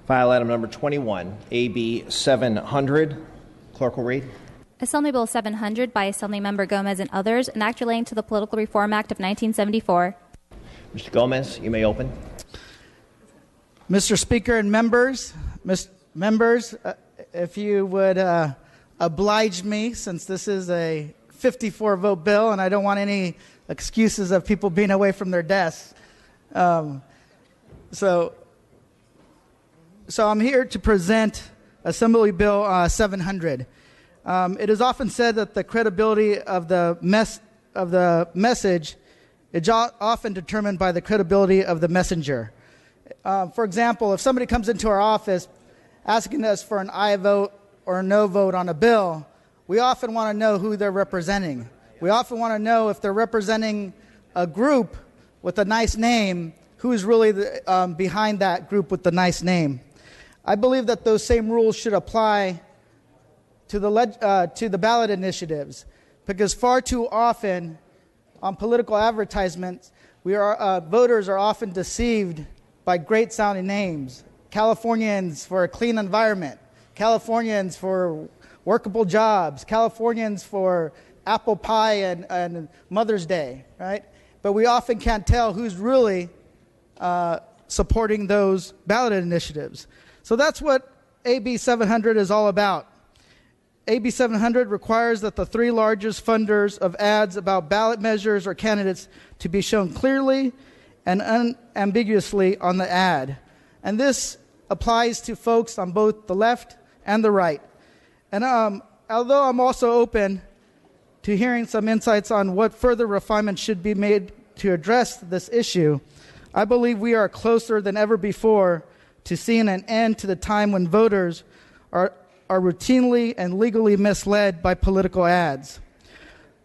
File item number 21, AB 700. Clerk will read. Assembly Bill 700 by Assemblymember Gomez and others, an act relating to the Political Reform Act of 1974. Mr. Gomez, you may open. Mr. Speaker and members, if you would oblige me, since this is a 54-vote bill and I don't want any excuses of people being away from their desks. So I'm here to present Assembly Bill 700. It is often said that the credibility of the message is often determined by the credibility of the messenger. For example, if somebody comes into our office asking us for an aye vote or a no vote on a bill, we often want to know who they're representing. We often want to know if they're representing a group with a nice name, who's really behind that group with the nice name. I believe that those same rules should apply to the ballot initiatives, because far too often on political advertisements, voters are often deceived by great-sounding names. Californians for a clean environment, Californians for workable jobs, Californians for apple pie and Mother's Day, right? But we often can't tell who's really supporting those ballot initiatives. So that's what AB 700 is all about. AB 700 requires that the three largest funders of ads about ballot measures or candidates to be shown clearly and unambiguously on the ad. And this applies to folks on both the left and the right. And although I'm also open to hearing some insights on what further refinements should be made to address this issue, I believe we are closer than ever before to seeing an end to the time when voters are routinely and legally misled by political ads.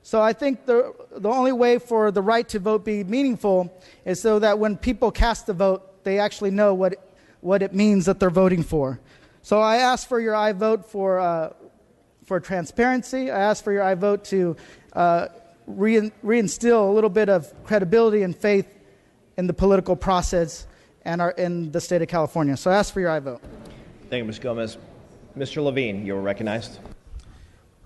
So I think the only way for the right to vote be meaningful is so that when people cast the vote, they actually know what it means that they're voting for. So I ask for your aye vote for transparency. I ask for your aye vote to reinstill a little bit of credibility and faith in the political process and in the state of California. So I ask for your aye vote. Thank you, Mr. Gomez. Mr. Levine, you are recognized.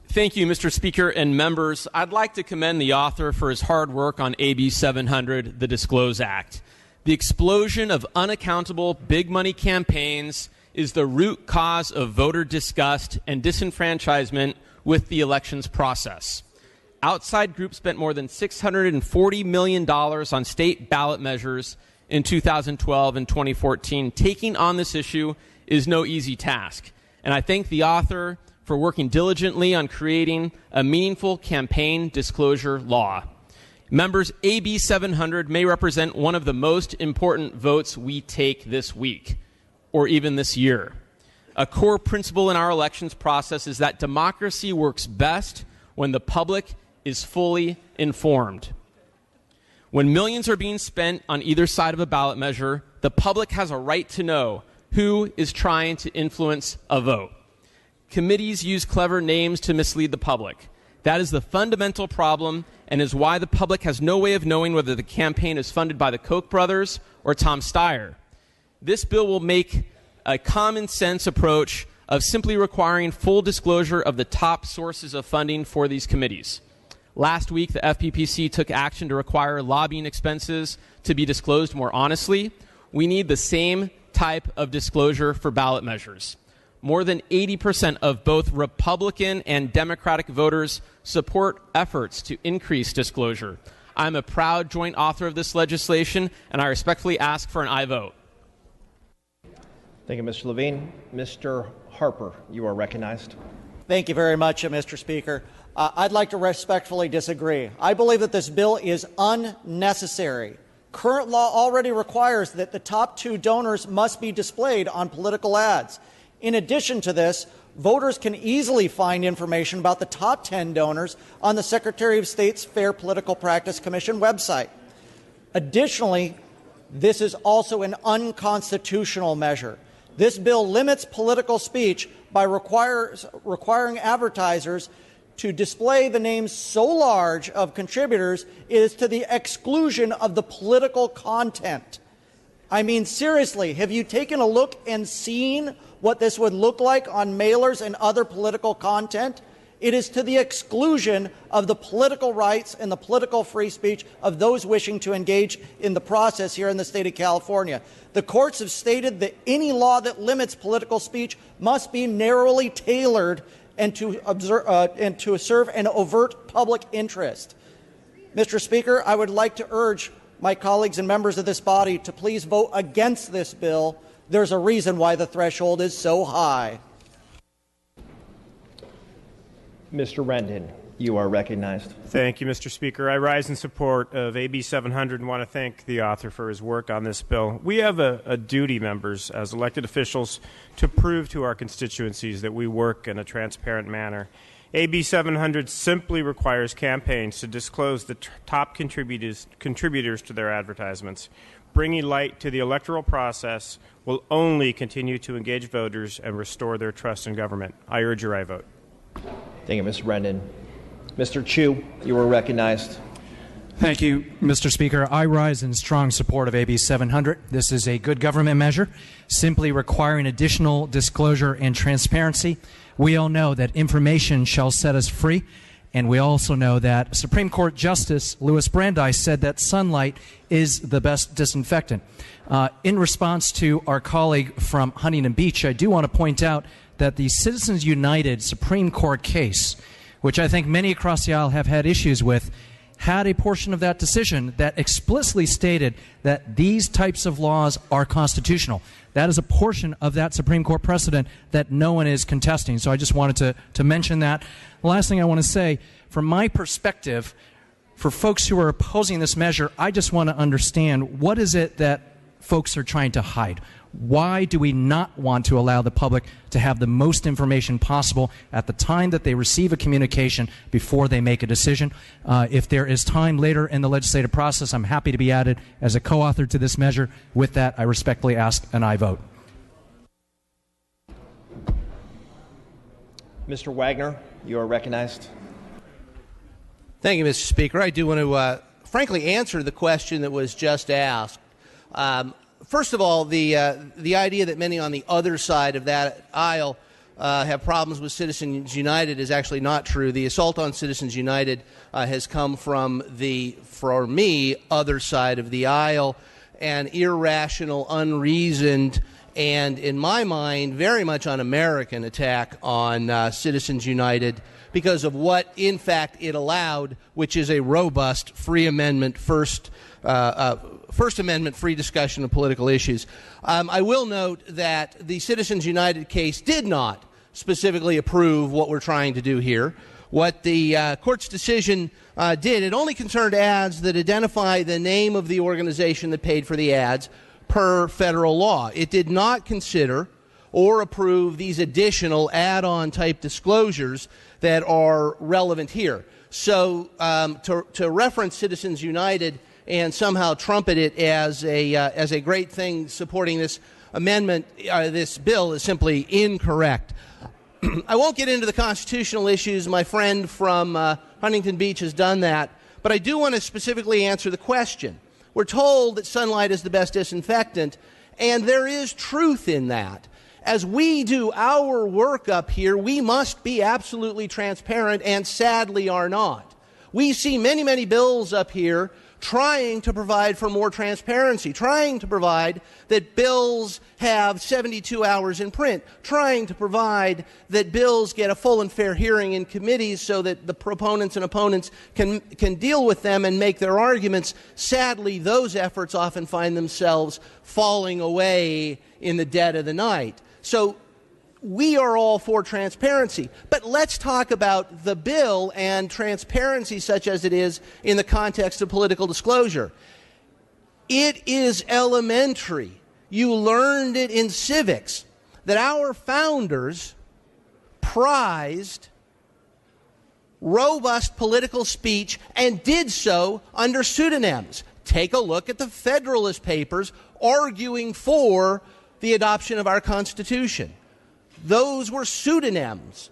Thank you, Mr. Speaker and members. I'd like to commend the author for his hard work on AB 700, the Disclose Act. The explosion of unaccountable big money campaigns is the root cause of voter disgust and disenfranchisement with the elections process. Outside groups spent more than $640 million on state ballot measures in 2012 and 2014. Taking on this issue is no easy task. And I thank the author for working diligently on creating a meaningful campaign disclosure law. Members, AB 700 may represent one of the most important votes we take this week, or even this year. A core principle in our elections process is that democracy works best when the public is fully informed. When millions are being spent on either side of a ballot measure, the public has a right to know who is trying to influence a vote. Committees use clever names to mislead the public. That is the fundamental problem and is why the public has no way of knowing whether the campaign is funded by the Koch brothers or Tom Steyer. This bill will make a common sense approach of simply requiring full disclosure of the top sources of funding for these committees. Last week, the FPPC took action to require lobbying expenses to be disclosed more honestly. We need the same type of disclosure for ballot measures. More than 80% of both Republican and Democratic voters support efforts to increase disclosure. I'm a proud joint author of this legislation, and I respectfully ask for an aye vote. Thank you, Mr. Levine. Mr. Harper, you are recognized. Thank you very much, Mr. Speaker. I'd like to respectfully disagree. I believe that this bill is unnecessary. Current law already requires that the top two donors must be displayed on political ads. In addition to this, voters can easily find information about the top 10 donors on the Secretary of State's Fair Political Practice Commission website. Additionally, this is also an unconstitutional measure. This bill limits political speech by requiring advertisers to display the names so large of contributors is to the exclusion of the political content. I mean, seriously, have you taken a look and seen what this would look like on mailers and other political content? It is to the exclusion of the political rights and the political free speech of those wishing to engage in the process here in the state of California. The courts have stated that any law that limits political speech must be narrowly tailored and to serve an overt public interest. Mr. Speaker, I would like to urge my colleagues and members of this body to please vote against this bill. There's a reason why the threshold is so high. Mr. Rendon, you are recognized. Thank you, Mr. Speaker. I rise in support of AB 700 and want to thank the author for his work on this bill. We have a duty, members, as elected officials, to prove to our constituencies that we work in a transparent manner. AB 700 simply requires campaigns to disclose the top contributors to their advertisements. Bringing light to the electoral process will only continue to engage voters and restore their trust in government. I urge your aye vote. Thank you, Mr. Rendon. Mr. Chu, you are recognized. Thank you, Mr. Speaker. I rise in strong support of AB 700. This is a good government measure, simply requiring additional disclosure and transparency. We all know that information shall set us free, and we also know that Supreme Court Justice Louis Brandeis said that sunlight is the best disinfectant. In response to our colleague from Huntington Beach, I do want to point out that the Citizens United Supreme Court case, which I think many across the aisle have had issues with, had a portion of that decision that explicitly stated that these types of laws are constitutional. That is a portion of that Supreme Court precedent that no one is contesting. So I just wanted to mention that. The last thing I want to say, from my perspective, for folks who are opposing this measure, I just want to understand, what is it that folks are trying to hide? Why do we not want to allow the public to have the most information possible at the time that they receive a communication before they make a decision? If there is time later in the legislative process, I'm happy to be added as a co-author to this measure. With that, I respectfully ask an aye vote. Mr. Wagner, you are recognized. Thank you, Mr. Speaker. I do want to, frankly, answer the question that was just asked. First of all, the idea that many on the other side of that aisle have problems with Citizens United is actually not true. The assault on Citizens United has come from the, for me, other side of the aisle, an irrational, unreasoned, and in my mind, very much un-American attack on Citizens United because of what, in fact, it allowed, which is a robust free amendment First Amendment free discussion of political issues. I will note that the Citizens United case did not specifically approve what we're trying to do here. What the court's decision did, it only concerned ads that identify the name of the organization that paid for the ads per federal law. It did not consider or approve these additional add-on type disclosures that are relevant here. So to reference Citizens United and somehow trumpet it as a great thing supporting this amendment, this bill, is simply incorrect. I won't get into the constitutional issues. My friend from Huntington Beach has done that. But I do want to specifically answer the question. We're told that sunlight is the best disinfectant, and there is truth in that. As we do our work up here, we must be absolutely transparent, and sadly are not. We see many, many bills up here trying to provide for more transparency, trying to provide that bills have 72 hours in print, trying to provide that bills get a full and fair hearing in committees so that the proponents and opponents can deal with them and make their arguments. Sadly, those efforts often find themselves falling away in the dead of the night. So we are all for transparency, but let's talk about the bill and transparency such as it is in the context of political disclosure. It is elementary. You learned it in civics that our founders prized robust political speech and did so under pseudonyms. Take a look at the Federalist Papers arguing for the adoption of our Constitution. Those were pseudonyms.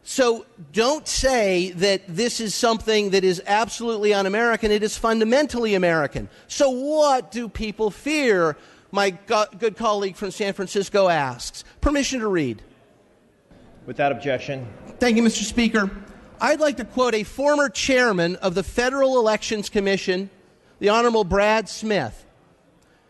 So don't say that this is something that is absolutely un-American. It is fundamentally American. So what do people fear? My good colleague from San Francisco asks. Permission to read. Without objection. Thank you, Mr. Speaker. I'd like to quote a former chairman of the Federal Elections Commission, the Honorable Brad Smith.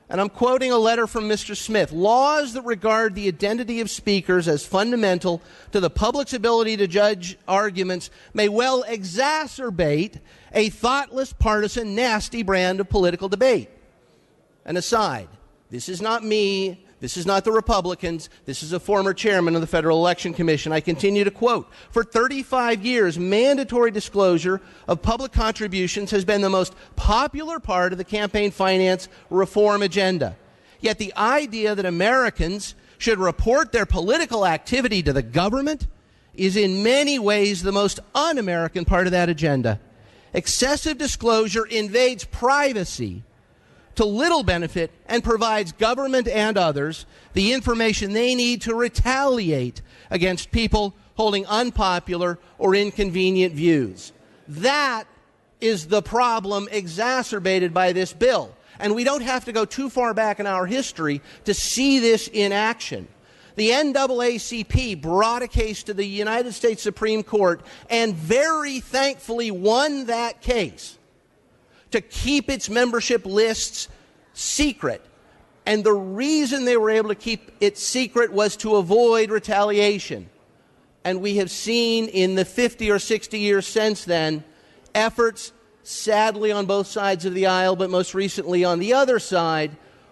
And I'm quoting a letter from Mr. Smith. Laws that regard the identity of speakers as fundamental to the public's ability to judge arguments may well exacerbate a thoughtless, partisan, nasty brand of political debate. An aside, this is not me. This is not the Republicans. This is a former chairman of the Federal Election Commission. I continue to quote, for 35 years, mandatory disclosure of public contributions has been the most popular part of the campaign finance reform agenda. Yet the idea that Americans should report their political activity to the government is in many ways the most un-American part of that agenda. Excessive disclosure invades privacy to little benefit and provides government and others the information they need to retaliate against people holding unpopular or inconvenient views. That is the problem exacerbated by this bill. And we don't have to go too far back in our history to see this in action. The NAACP brought a case to the United States Supreme Court and very thankfully won that case to keep its membership lists secret. And the reason they were able to keep it secret was to avoid retaliation. And we have seen in the 50 or 60 years since then efforts, sadly on both sides of the aisle, but most recently on the other side,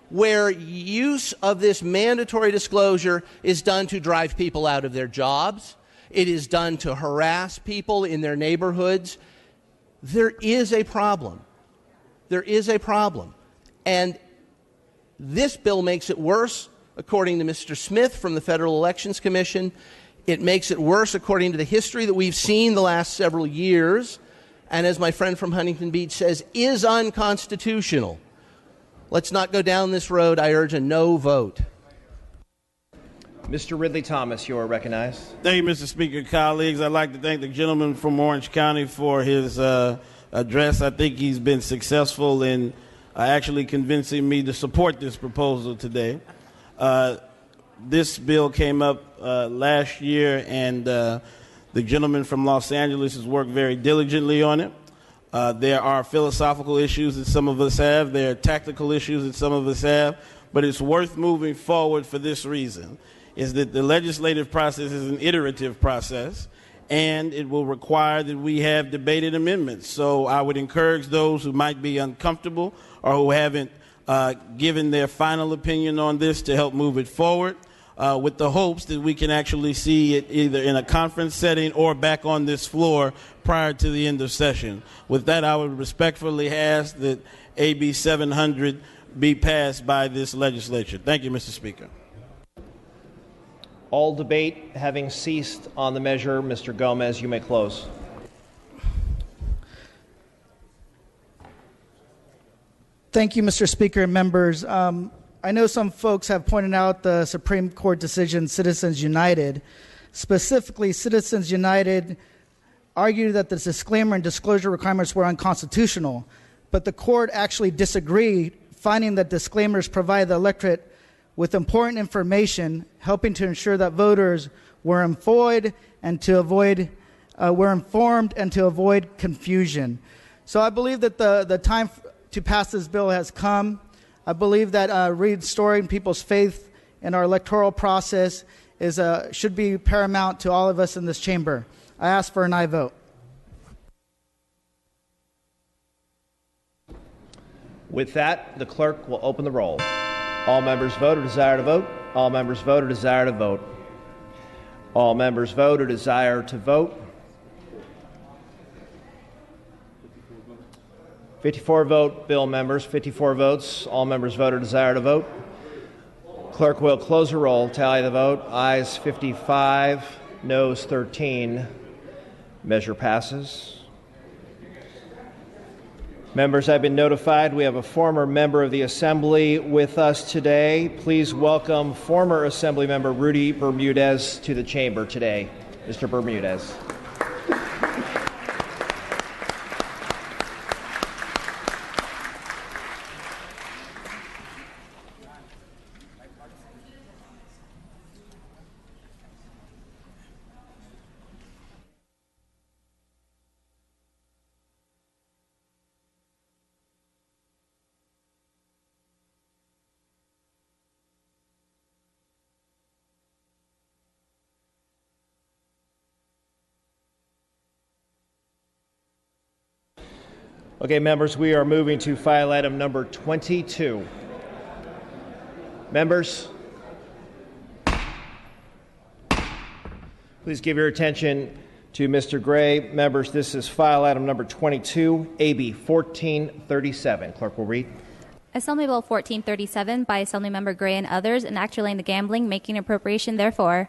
where use of this mandatory disclosure is done to drive people out of their jobs. It is done to harass people in their neighborhoods. There is a problem. There is a problem. And this bill makes it worse, according to Mr. Smith from the Federal Elections Commission. It makes it worse according to the history that we've seen the last several years, and as my friend from Huntington Beach says, is unconstitutional. Let's not go down this road. I urge a no vote. Mr. Ridley Thomas, you are recognized. Thank you, Mr. Speaker. Colleagues, I'd like to thank the gentleman from Orange County for his address. I think he's been successful in actually convincing me to support this proposal today. This bill came up last year, and the gentleman from Los Angeles has worked very diligently on it. There are philosophical issues that some of us have. There are tactical issues that some of us have. But it's worth moving forward for this reason, is that the legislative process is an iterative process, and it will require that we have debated amendments. So I would encourage those who might be uncomfortable or who haven't given their final opinion on this to help move it forward with the hopes that we can actually see it either in a conference setting or back on this floor prior to the end of session. With that, I would respectfully ask that AB 700 be passed by this legislature. Thank you, Mr. Speaker. All debate having ceased on the measure, Mr. Gomez, you may close. Thank you, Mr. Speaker and members. I know some folks have pointed out the Supreme Court decision, Citizens United. Specifically, Citizens United argued that the disclaimer and disclosure requirements were unconstitutional, but the court actually disagreed, finding that disclaimers provide the electorate with important information, helping to ensure that voters were informed and to avoid confusion. So I believe that the time to pass this bill has come. I believe that restoring people's faith in our electoral process should be paramount to all of us in this chamber. I ask for an aye vote. With that, the clerk will open the roll. All members vote or desire to vote. All members vote or desire to vote. All members vote or desire to vote. 54 vote, bill members. 54 votes. All members vote or desire to vote. Clerk will close the roll, tally the vote. Ayes 55, noes 13. Measure passes. Members, I've been notified we have a former member of the Assembly with us today. Please welcome former Assembly member Rudy Bermudez to the chamber today. Mr. Bermudez. Okay, members, we are moving to file item number 22. Members, please give your attention to Mr. Gray. Members, this is file item number 22, AB 1437. Clerk will read. Assembly Bill 1437 by Assemblymember Gray and others, an act relating to gambling, making appropriation therefore.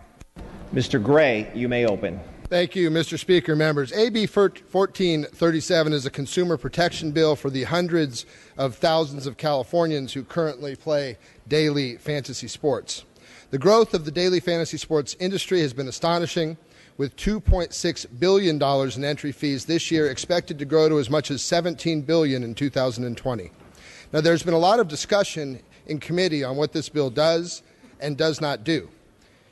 Mr. Gray, you may open. Thank you, Mr. Speaker. Members, AB 1437 is a consumer protection bill for the hundreds of thousands of Californians who currently play daily fantasy sports. The growth of the daily fantasy sports industry has been astonishing, with $2.6 billion in entry fees this year expected to grow to as much as $17 billion in 2020. Now, there's been a lot of discussion in committee on what this bill does and does not do.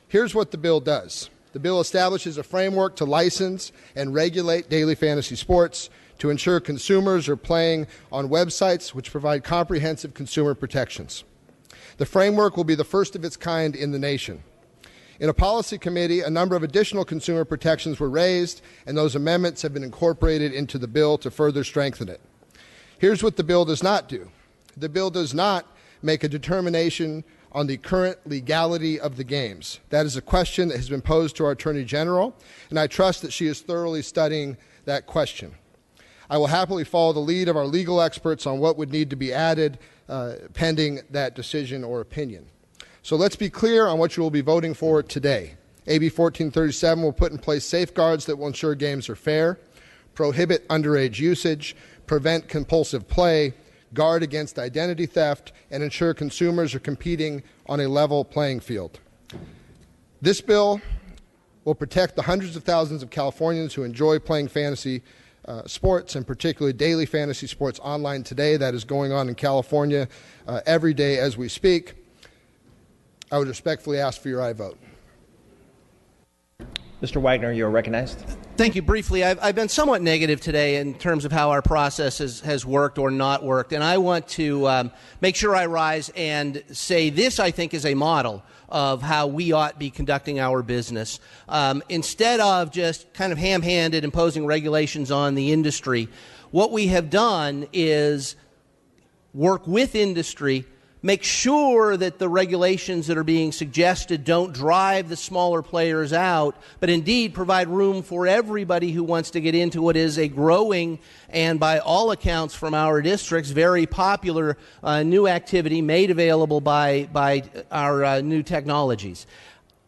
Here's what the bill does. The bill establishes a framework to license and regulate daily fantasy sports to ensure consumers are playing on websites which provide comprehensive consumer protections. The framework will be the first of its kind in the nation. In a policy committee, a number of additional consumer protections were raised, and those amendments have been incorporated into the bill to further strengthen it. Here's what the bill does not do. The bill does not make a determination on the current legality of the games. That is a question that has been posed to our Attorney General, and I trust that she is thoroughly studying that question. I will happily follow the lead of our legal experts on what would need to be added pending that decision or opinion. So let's be clear on what you will be voting for today. AB 1437 will put in place safeguards that will ensure games are fair, prohibit underage usage, prevent compulsive play, guard against identity theft, and ensure consumers are competing on a level playing field. This bill will protect the hundreds of thousands of Californians who enjoy playing fantasy sports, and particularly daily fantasy sports online today. That is going on in California every day as we speak. I would respectfully ask for your aye vote. Mr. Wagner, you are recognized. Thank you. Briefly, I've been somewhat negative today in terms of how our process has worked or not worked, and I want to make sure I rise and say this, I think, is a model of how we ought to be conducting our business. Instead of just kind of ham-handed imposing regulations on the industry, what we have done is work with industry, make sure that the regulations that are being suggested don't drive the smaller players out, but indeed provide room for everybody who wants to get into what is a growing and, by all accounts from our districts, very popular new activity made available by our new technologies.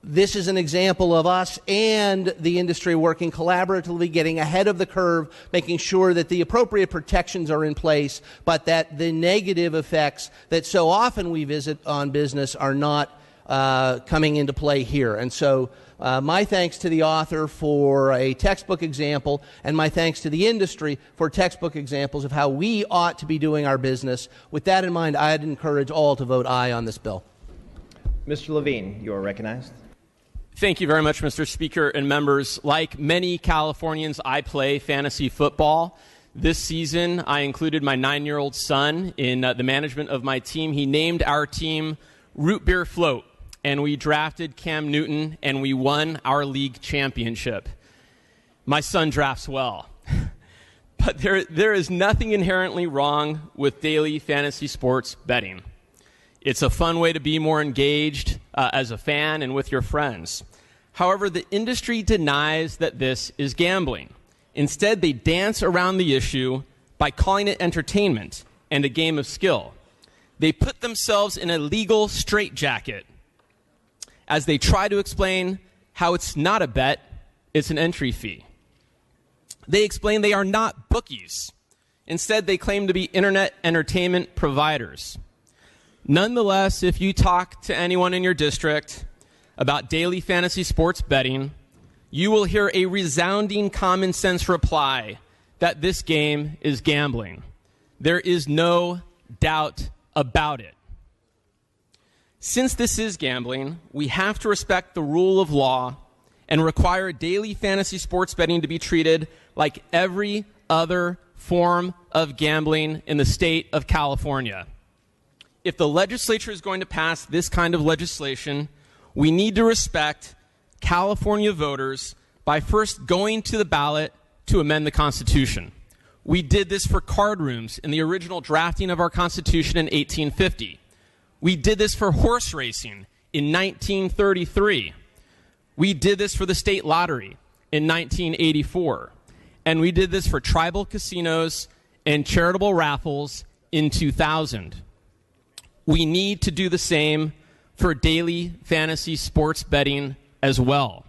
This is an example of us and the industry working collaboratively, getting ahead of the curve, making sure that the appropriate protections are in place, but that the negative effects that so often we visit on business are not coming into play here. And so my thanks to the author for a textbook example, and my thanks to the industry for textbook examples of how we ought to be doing our business. With that in mind, I'd encourage all to vote aye on this bill. Mr. Levine, you are recognized. Thank you very much, Mr. Speaker and members. Like many Californians, I play fantasy football. This season, I included my 9-year-old son in the management of my team. He named our team Root Beer Float, and we drafted Cam Newton, and we won our league championship. My son drafts well. But there is nothing inherently wrong with daily fantasy sports betting. It's a fun way to be more engaged as a fan and with your friends. However, the industry denies that this is gambling. Instead, they dance around the issue by calling it entertainment and a game of skill. They put themselves in a legal straitjacket as they try to explain how it's not a bet, it's an entry fee. They explain they are not bookies. Instead, they claim to be internet entertainment providers. Nonetheless, if you talk to anyone in your district about daily fantasy sports betting, you will hear a resounding common sense reply that this game is gambling. There is no doubt about it. Since this is gambling, we have to respect the rule of law and require daily fantasy sports betting to be treated like every other form of gambling in the state of California. If the legislature is going to pass this kind of legislation, we need to respect California voters by first going to the ballot to amend the Constitution. We did this for card rooms in the original drafting of our Constitution in 1850. We did this for horse racing in 1933. We did this for the state lottery in 1984. And we did this for tribal casinos and charitable raffles in 2000. We need to do the same for daily fantasy sports betting as well.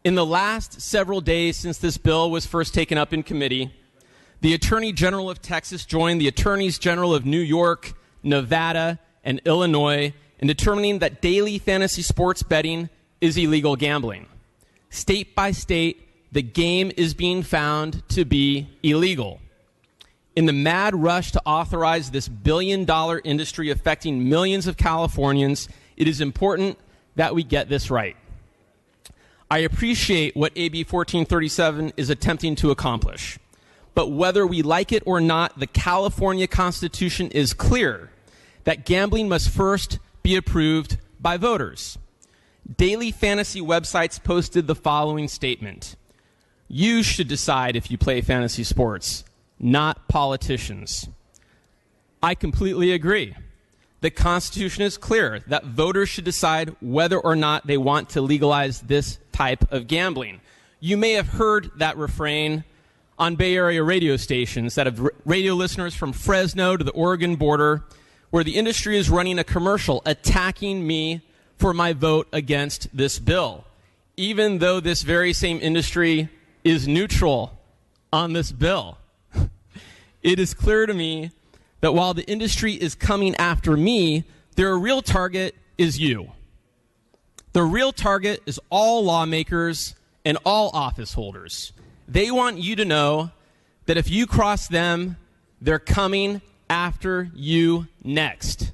In the last several days since this bill was first taken up in committee, the Attorney General of Texas joined the Attorneys General of New York, Nevada, and Illinois in determining that daily fantasy sports betting is illegal gambling. State by state, the game is being found to be illegal. In the mad rush to authorize this billion-dollar industry affecting millions of Californians, it is important that we get this right. I appreciate what AB 1437 is attempting to accomplish. But whether we like it or not, the California Constitution is clear that gambling must first be approved by voters. Daily fantasy websites posted the following statement: you should decide if you play fantasy sports, not politicians. I completely agree. The Constitution is clear that voters should decide whether or not they want to legalize this type of gambling. You may have heard that refrain on Bay Area radio stations that have radio listeners from Fresno to the Oregon border, where the industry is running a commercial attacking me for my vote against this bill, even though this very same industry is neutral on this bill. It is clear to me that while the industry is coming after me, their real target is you. The real target is all lawmakers and all office holders. They want you to know that if you cross them, they're coming after you next.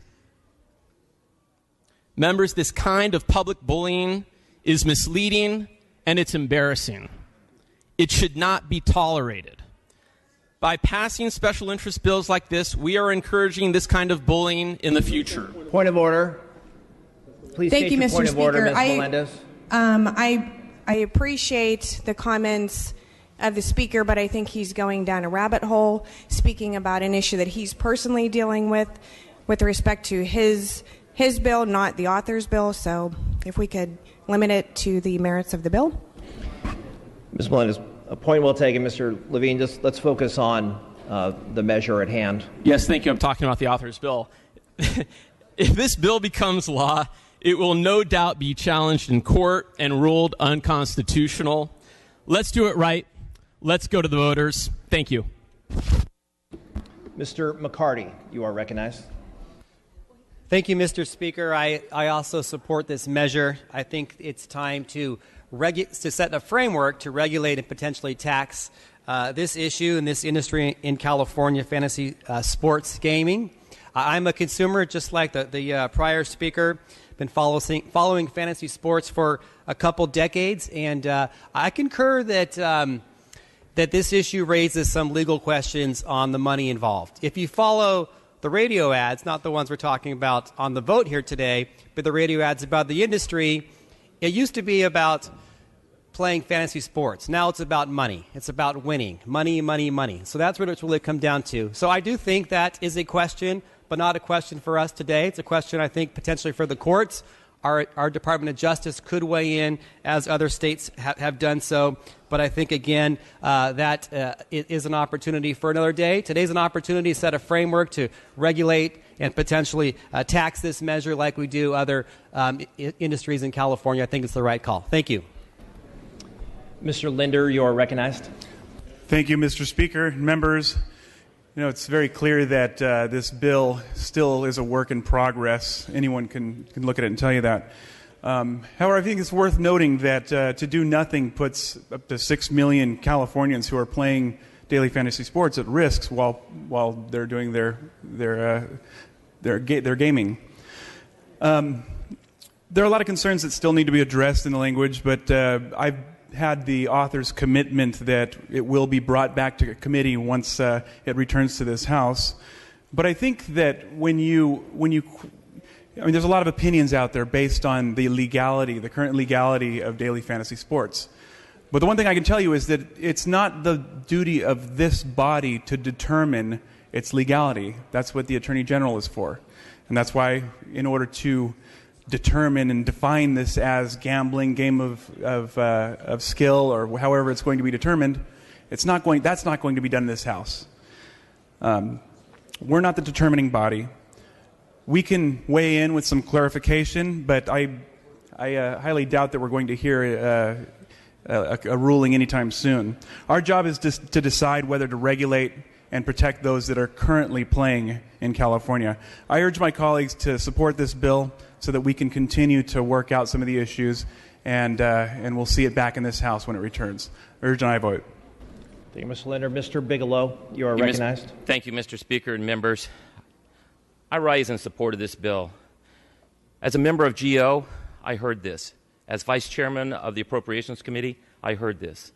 Members, this kind of public bullying is misleading and it's embarrassing. It should not be tolerated. By passing special interest bills like this, we are encouraging this kind of bullying in the future. Point of order. Please Thank state you, your Mr. point of order, Speaker. Ms. Melendez. I appreciate the comments of the speaker, but I think he's going down a rabbit hole, speaking about an issue that he's personally dealing with respect to his bill, not the author's bill. So if we could limit it to the merits of the bill. Ms. Melendez, a point well taken. Mr. Levine, just let's focus on the measure at hand. Yes, thank you. I'm talking about the author's bill. If this bill becomes law, it will no doubt be challenged in court and ruled unconstitutional. Let's do it right. Let's go to the voters. Thank you. Mr. McCarty, you are recognized. Thank you, Mr. Speaker. I also support this measure. I think it's time to set a framework to regulate and potentially tax this issue and this industry in California, fantasy sports gaming. I'm a consumer, just like the prior speaker. Been following fantasy sports for a couple decades, and I concur that this issue raises some legal questions on the money involved. If you follow the radio ads, not the ones we're talking about on the vote here today, but the radio ads about the industry, it used to be about playing fantasy sports. Now it's about money. It's about winning. Money, money, money. So that's what it's really come down to. So I do think that is a question, but not a question for us today. It's a question, I think, potentially for the courts. Our Department of Justice could weigh in, as other states have done so. But I think, again, that it is an opportunity for another day. Today's an opportunity to set a framework to regulate and potentially tax this measure like we do other industries in California. I think it's the right call. Thank you. Mr. Linder, you are recognized. Thank you, Mr. Speaker. Members, you know, it's very clear that this bill still is a work in progress. Anyone can look at it and tell you that. However, I think it's worth noting that to do nothing puts up to 6 million Californians who are playing daily fantasy sports at risk while they're doing their gaming. There are a lot of concerns that still need to be addressed in the language, but I've had the author's commitment that it will be brought back to committee once it returns to this House. But I think that there's a lot of opinions out there based on the current legality of daily fantasy sports. But the one thing I can tell you is that it's not the duty of this body to determine its legality. That's what the Attorney General is for. And that's why, in order to determine and define this as gambling, game of skill, or however it's going to be determined, that's not going to be done in this House. We're not the determining body. We can weigh in with some clarification, but I highly doubt that we're going to hear a ruling anytime soon. Our job is to decide whether to regulate and protect those that are currently playing in California. I urge my colleagues to support this bill so that we can continue to work out some of the issues, and we'll see it back in this House when it returns. Urge and I vote. Thank you, Mr. Linder. Mr. Bigelow, you are recognized. Thank you, Mr. Speaker and members. I rise in support of this bill. As a member of GO, I heard this. As Vice Chairman of the Appropriations Committee, I heard this.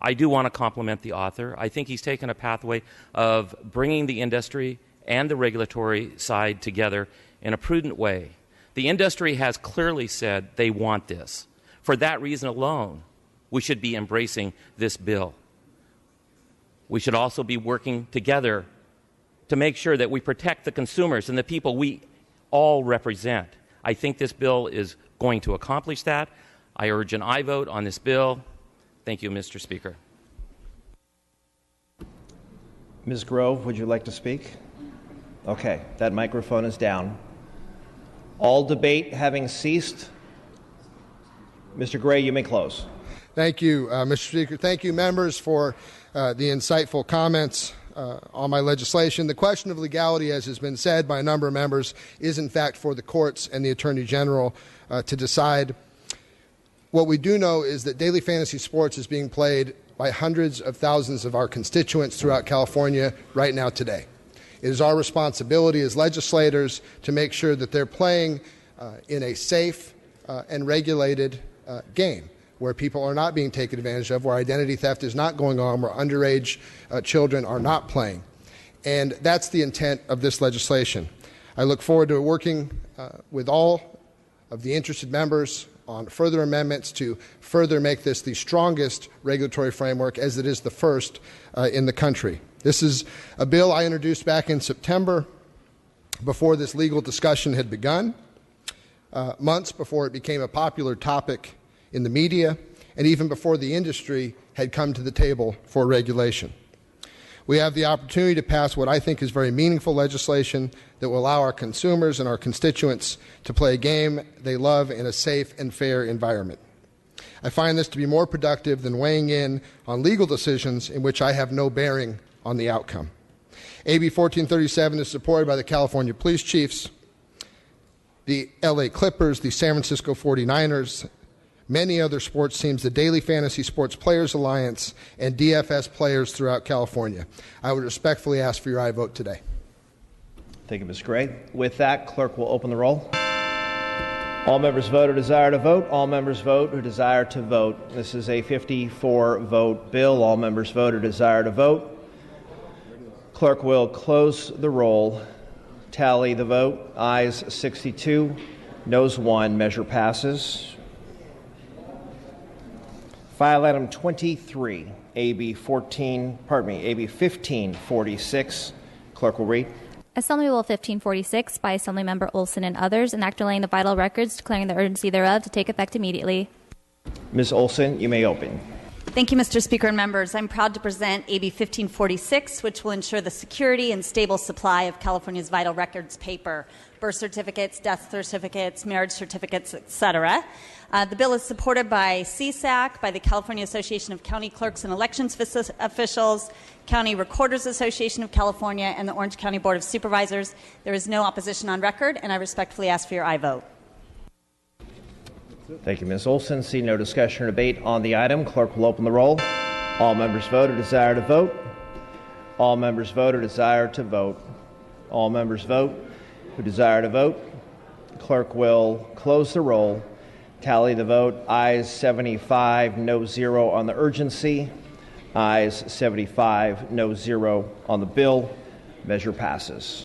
I do want to compliment the author. I think he's taken a pathway of bringing the industry and the regulatory side together in a prudent way. The industry has clearly said they want this. For that reason alone, we should be embracing this bill. We should also be working together to make sure that we protect the consumers and the people we all represent. I think this bill is going to accomplish that. I urge an aye vote on this bill. Thank you, Mr. Speaker. Ms. Grove, would you like to speak? Okay, that microphone is down. All debate having ceased, Mr. Gray, you may close. Thank you, Mr. Speaker. Thank you, members, for the insightful comments on my legislation. The question of legality, as has been said by a number of members, is in fact for the courts and the Attorney General to decide. What we do know is that daily fantasy sports is being played by hundreds of thousands of our constituents throughout California right now today. It is our responsibility as legislators to make sure that they're playing in a safe and regulated game where people are not being taken advantage of, where identity theft is not going on, where underage children are not playing. And that's the intent of this legislation. I look forward to working with all of the interested members on further amendments to further make this the strongest regulatory framework, as it is the first in the country. This is a bill I introduced back in September before this legal discussion had begun, months before it became a popular topic in the media, and even before the industry had come to the table for regulation. We have the opportunity to pass what I think is very meaningful legislation that will allow our consumers and our constituents to play a game they love in a safe and fair environment. I find this to be more productive than weighing in on legal decisions in which I have no bearing on the outcome. AB 1437 is supported by the California Police Chiefs, the LA Clippers, the San Francisco 49ers, many other sports teams, the Daily Fantasy Sports Players Alliance, and DFS players throughout California. I would respectfully ask for your aye vote today. Thank you, Ms. Gray. With that, clerk will open the roll. All members vote who desire to vote. All members vote who desire to vote. This is a 54-vote bill. All members vote who desire to vote. Clerk will close the roll, tally the vote. Ayes 62, noes 1. Measure passes. File item 23, AB 1546. Clerk will read. Assembly Bill 1546 by Assemblymember Olson and others, an act relating to vital records, declaring the urgency thereof to take effect immediately. Ms. Olson, you may open. Thank you, Mr. Speaker and members. I'm proud to present AB 1546, which will ensure the security and stable supply of California's vital records paper, birth certificates, death certificates, marriage certificates, etc. The bill is supported by CSAC, by the California Association of County Clerks and Elections Officials, County Recorders Association of California, and the Orange County Board of Supervisors. There is no opposition on record, and I respectfully ask for your aye vote. Thank you, Ms. Olson. See no discussion or debate on the item. Clerk will open the roll. All members vote or desire to vote. All members vote or desire to vote. All members vote who desire to vote. Clerk will close the roll. Tally the vote. Ayes 75, no 0 on the urgency. Ayes 75, no 0 on the bill. Measure passes.